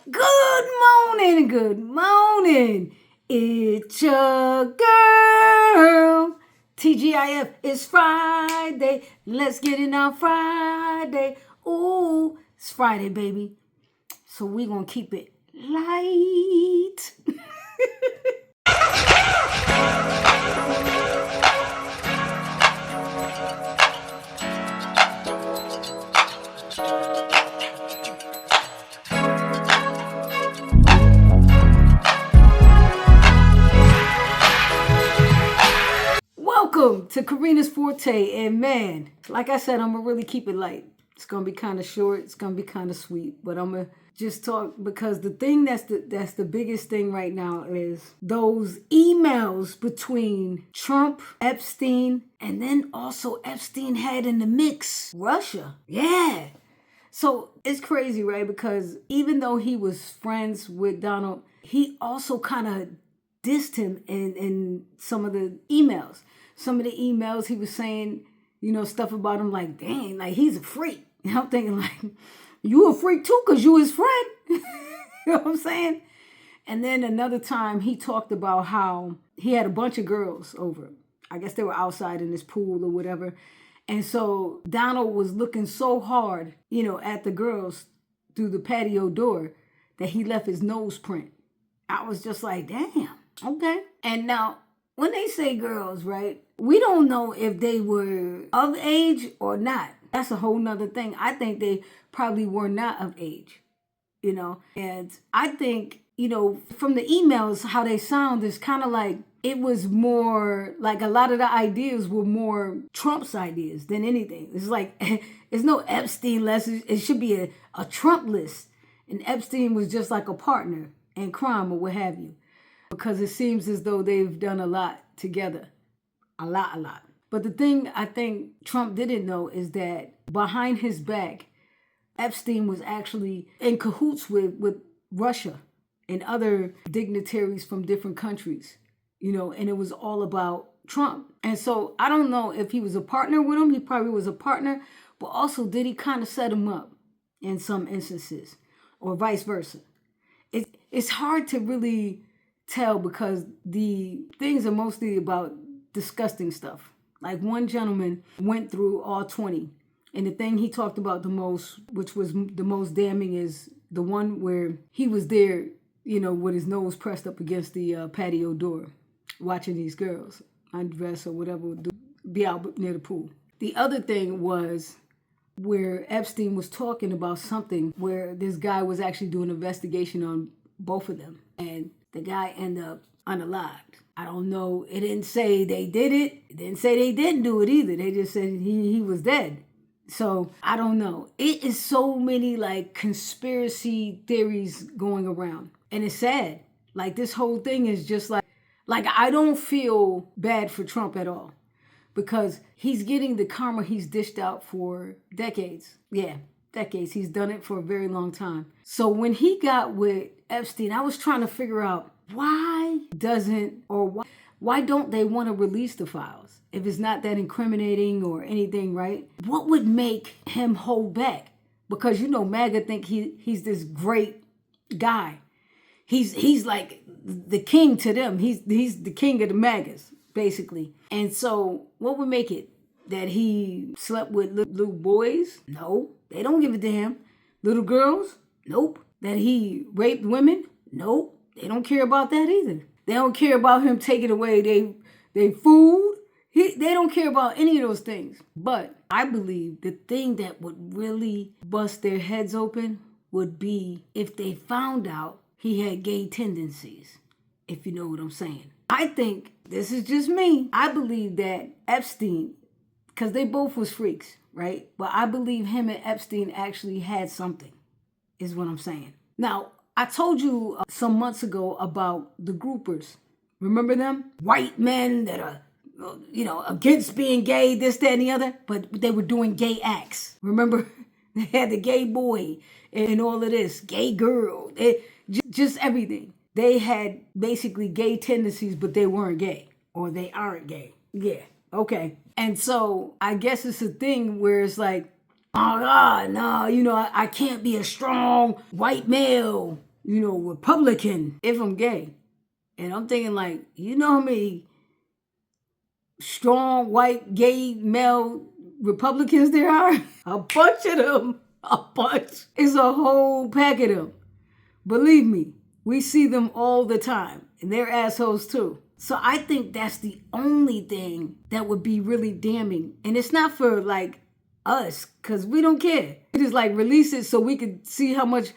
Good morning, good morning. It's your girl. TGIF, it's Friday. Let's get it on Friday. Ooh, it's Friday, baby. So we gonna keep it light. Welcome to Karina's Forte, and man, like I said, I'm gonna really keep it light. It's gonna be kind of short. It's gonna be kind of sweet, but I'm gonna just talk because the thing that's the biggest thing right now is those emails between Trump, Epstein, and then also Epstein had in the mix Russia. Yeah. So it's crazy, right? Because even though he was friends with Donald, he also kind of dissed him in some of the emails. Some of the emails he was saying, stuff about him like, dang, like he's a freak. And I'm thinking like, you a freak too because you his friend. You know what I'm saying? And then another time he talked about how he had a bunch of girls over. I guess they were outside in this pool or whatever. And so Donald was looking so hard, at the girls through the patio door that he left his nose print. I was just like, damn, okay. And now, when they say girls, right, we don't know if they were of age or not. That's a whole nother thing. I think they probably were not of age, And I think, from the emails, how they sound is kind of like it was more like a lot of the ideas were more Trump's ideas than anything. It's like, it's no Epstein list. It should be a Trump list. And Epstein was just like a partner in crime or what have you. Because it seems as though they've done a lot together. A lot. But the thing I think Trump didn't know is that behind his back, Epstein was actually in cahoots with Russia and other dignitaries from different countries, and it was all about Trump. And so I don't know if he was a partner with him. He probably was a partner, but also did he kind of set him up in some instances or vice versa? It's hard to really tell because the things are mostly about disgusting stuff. Like one gentleman went through all 20, and the thing he talked about the most, which was the most damning, is the one where he was there, with his nose pressed up against the patio door, watching these girls undress or whatever, be out near the pool. The other thing was where Epstein was talking about something where this guy was actually doing an investigation on both of them, and the guy ended up unalived. I don't know. It didn't say they did it. It didn't say they didn't do it either. They just said he was dead. So I don't know. It is so many like conspiracy theories going around. And it's sad. Like this whole thing is just like I don't feel bad for Trump at all. Because he's getting the karma he's dished out for decades. Yeah, decades. He's done it for a very long time. So when he got with Epstein, I was trying to figure out why don't they want to release the files if it's not that incriminating or anything, right? What would make him hold back? Because MAGA think he's this great guy. He's like the king to them. He's the king of the MAGAs, basically. And so what would make it? That he slept with little boys? No, they don't give it to him. Little girls? Nope. That he raped women? Nope. They don't care about that either. They don't care about him taking away their food. They don't care about any of those things. But I believe the thing that would really bust their heads open would be if they found out he had gay tendencies, if you know what I'm saying. I think, this is just me, I believe that Epstein, because they both was freaks, right? But I believe him and Epstein actually had something, is what I'm saying. Now, I told you some months ago about the groupers. Remember them? White men that are, against being gay, this, that, and the other. But they were doing gay acts. Remember? They had the gay boy and all of this. Gay girl. Just everything. They had basically gay tendencies, but they weren't gay. Or they aren't gay. Yeah. Okay. And so I guess it's a thing where it's like, oh God, no, I can't be a strong white male Republican if I'm gay. And I'm thinking like, you know how many strong white gay male Republicans there are? A bunch of them. A bunch. It's a whole pack of them. Believe me, we see them all the time. And they're assholes too. So I think that's the only thing that would be really damning. And it's not for like us, because we don't care. We just like release it so we could see how much,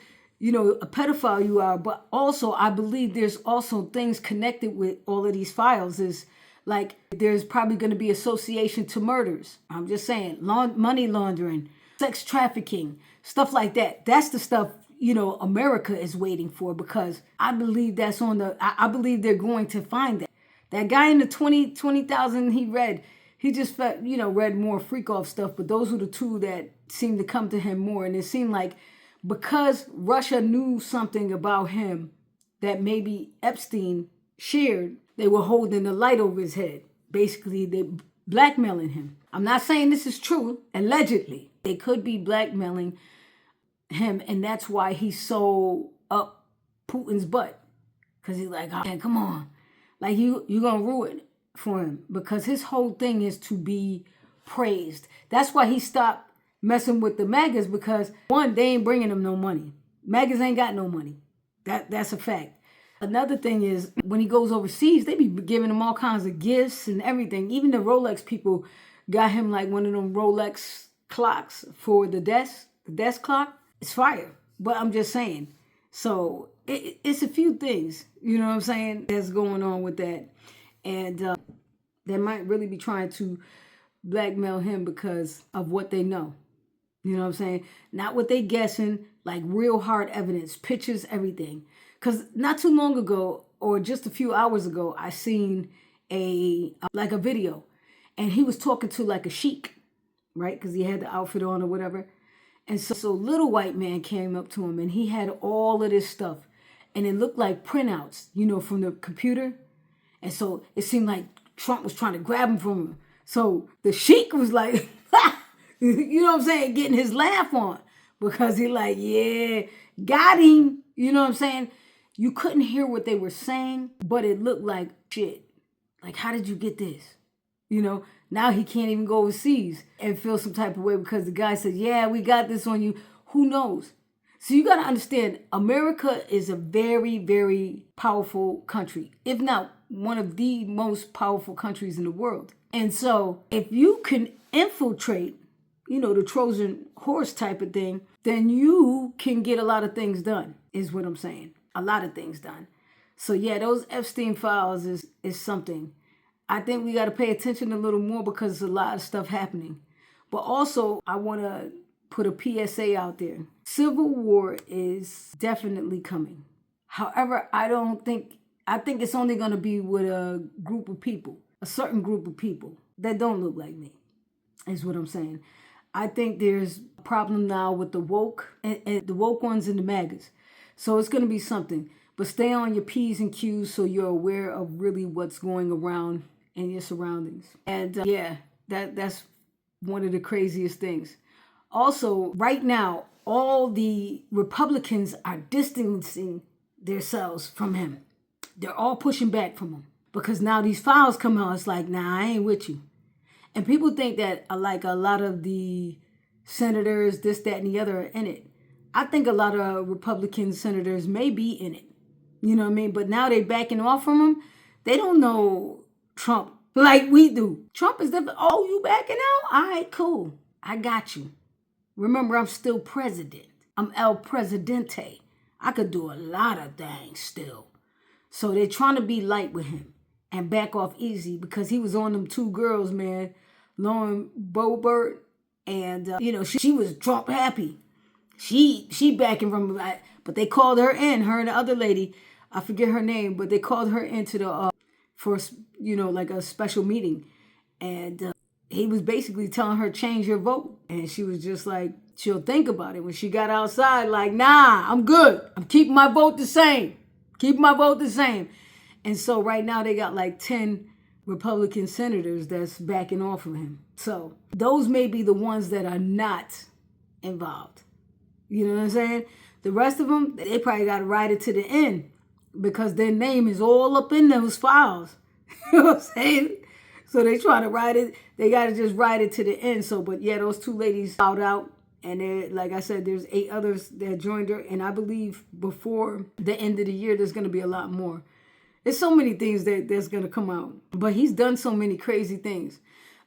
a pedophile you are. But also, I believe there's also things connected with all of these files. Is like there's probably going to be association to murders. I'm just saying, money laundering, sex trafficking, stuff like that. That's the stuff, America is waiting for, because I believe that's I believe they're going to find that. That guy in the 20,000 he just read more freak off stuff, but those were the two that seemed to come to him more. And it seemed like because Russia knew something about him that maybe Epstein shared, they were holding the light over his head. Basically, they blackmailing him. I'm not saying this is true. Allegedly, they could be blackmailing him, and that's why he's so up Putin's butt. Because he's like, oh, man, come on. Like, you're going to ruin it for him. Because his whole thing is to be praised. That's why he stopped messing with the MAGAs, because, one, they ain't bringing him no money. MAGAs ain't got no money. That's a fact. Another thing is, when he goes overseas, they be giving him all kinds of gifts and everything. Even the Rolex people got him like one of them Rolex clocks for the desk clock. It's fire. But I'm just saying. So it's a few things, you know what I'm saying, that's going on with that. And they might really be trying to blackmail him because of what they know. You know what I'm saying? Not what they guessing, like real hard evidence, pictures, everything. Because not too long ago, or just a few hours ago, I seen a video. And he was talking to like a sheik, right? Because he had the outfit on or whatever. And so little white man came up to him, and he had all of this stuff. And it looked like printouts, from the computer. And so it seemed like Trump was trying to grab him from him. So the sheik was like, you know what I'm saying, getting his laugh on. Because he like, yeah, got him. You know what I'm saying? You couldn't hear what they were saying, but it looked like shit. Like, how did you get this? Now he can't even go overseas and feel some type of way because the guy said, yeah, we got this on you. Who knows? So you got to understand, America is a very, very powerful country, if not one of the most powerful countries in the world. And so if you can infiltrate, the Trojan horse type of thing, then you can get a lot of things done, is what I'm saying. A lot of things done. So yeah, those Epstein files is something. I think we got to pay attention a little more because there's a lot of stuff happening. But also, I want to put a PSA out there. Civil war is definitely coming. However, I think it's only going to be with a group of people, a certain group of people that don't look like me, is what I'm saying. I think there's a problem now with the woke and the woke ones and the MAGAs. So it's going to be something. But stay on your P's and Q's so you're aware of really what's going around in your surroundings. And that's one of the craziest things. Also, right now, all the Republicans are distancing themselves from him. They're all pushing back from him. Because now these files come out, it's like, nah, I ain't with you. And people think that like a lot of the senators, this, that, and the other are in it. I think a lot of Republican senators may be in it. You know what I mean? But now they backing off from him. They don't know Trump like we do. Trump is different. Oh, you backing out? All right, cool. I got you. Remember, I'm still president. I'm El Presidente. I could do a lot of things still. So they're trying to be light with him and back off easy because he was on them two girls, man. Lauren Boebert and, she was Trump happy. She backing from, but they called her in, her and the other lady, I forget her name, but they called her into the, for, like a special meeting. And he was basically telling her, change your vote. And she was just like, she'll think about it. When she got outside, like, nah, I'm good. I'm keeping my vote the same. Keep my vote the same. And so right now they got like 10 Republican senators that's backing off of him. So those may be the ones that are not involved. You know what I'm saying? The rest of them, they probably got to ride it to the end because their name is all up in those files. You know what I'm saying? So they try to ride it. They got to just ride it to the end. So, but yeah, those 2 ladies bowed out. And like I said, there's 8 others that joined her. And I believe before the end of the year, there's going to be a lot more. There's so many things that's going to come out. But he's done so many crazy things.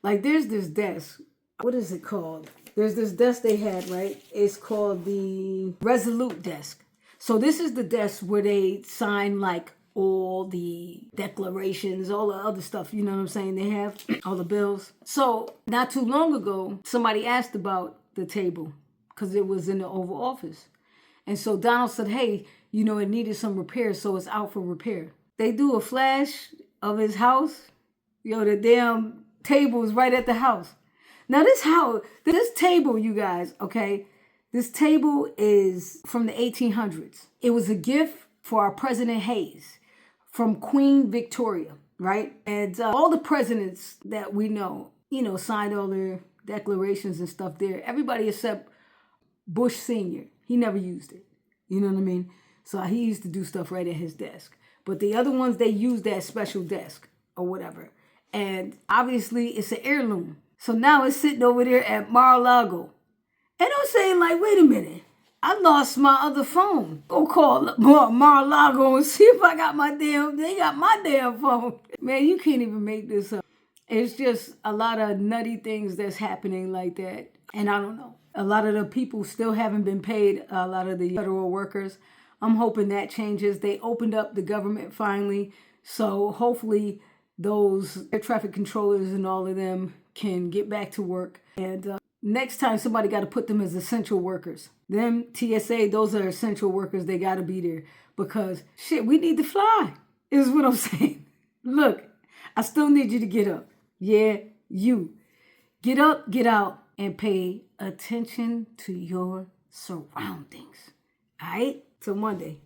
Like there's this desk. What is it called? There's this desk they had, right? It's called the Resolute desk. So this is the desk where they sign like all the declarations, all the other stuff, you know what I'm saying? They have all the bills. So not too long ago, somebody asked about the table because it was in the Oval Office. And so Donald said, hey, you know, it needed some repairs, so it's out for repair. They do a flash of his house. Yo, the damn table is right at the house. Now this table, you guys, okay, this table is from the 1800s. It was a gift for our President Hayes from Queen Victoria, right? And all the presidents that we know, you know, signed all their declarations and stuff there. Everybody except Bush Sr. He never used it. You know what I mean? So he used to do stuff right at his desk. But the other ones, they used that special desk or whatever. And obviously it's an heirloom. So now it's sitting over there at Mar-a-Lago. And I'm saying, like, wait a minute. I lost my other phone. Go call Mar-a-Lago and see if they got my damn phone. Man, you can't even make this up. It's just a lot of nutty things that's happening like that. And I don't know. A lot of the people still haven't been paid, a lot of the federal workers. I'm hoping that changes. They opened up the government finally. So hopefully those air traffic controllers and all of them can get back to work. And next time somebody got to put them as essential workers. Them TSA, those are essential workers. They got to be there because shit, we need to fly is what I'm saying. Look, I still need you to get up. Yeah, you. Get up, get out, and pay attention to your surroundings. All right? Till Monday.